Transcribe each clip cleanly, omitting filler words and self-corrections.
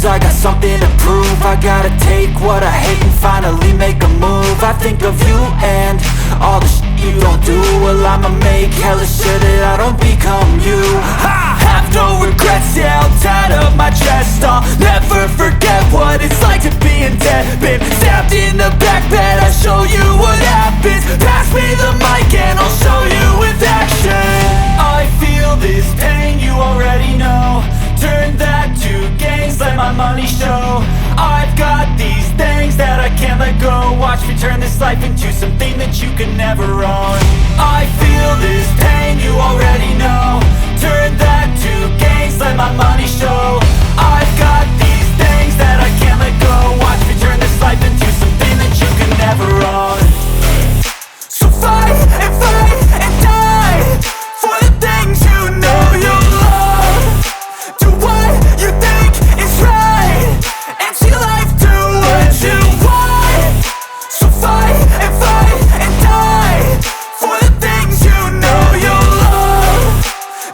lose, I got something to prove. I gotta take what I hate and finally make a move. I think of you and all the shit you don't do. Well, I'ma make hella sure that I don't become you. I have no regrets, yeah, I'll tie up my chest. I'll never forget what it's like to be in debt. Been stabbed in the back bed, I'll show you what happens. Pass me the mic and I'll show you with action. I feel this pain, you already know. Turn that to gains, let my money show. I've got these things that I can't let go. Watch me turn this life into something that you can never own. I feel this pain, you already know. Turn that to gains, let my money show. I've got these things that I can't let go. Watch me turn this life into something that you can never own. So fight and die for the things you know you love. Do what you think is right and see life do what you want. So fight and die for the things you know you love.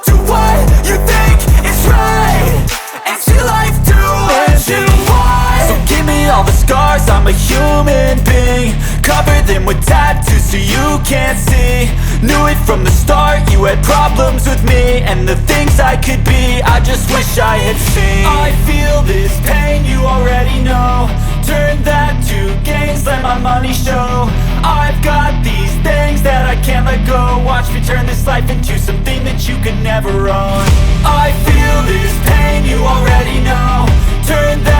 Do what you think is right and see life do what you want. So give me all the scars, I'm a human being. Cover them with tattoos so you can't see. Knew it from the start, you had problems with me and the things I could be, I just wish I had seen. I feel this pain, you already know. Turn that to gains, let my money show. I've got these things that I can't let go. Watch me turn this life into something that you can never own. I feel this pain, you already know. Turn that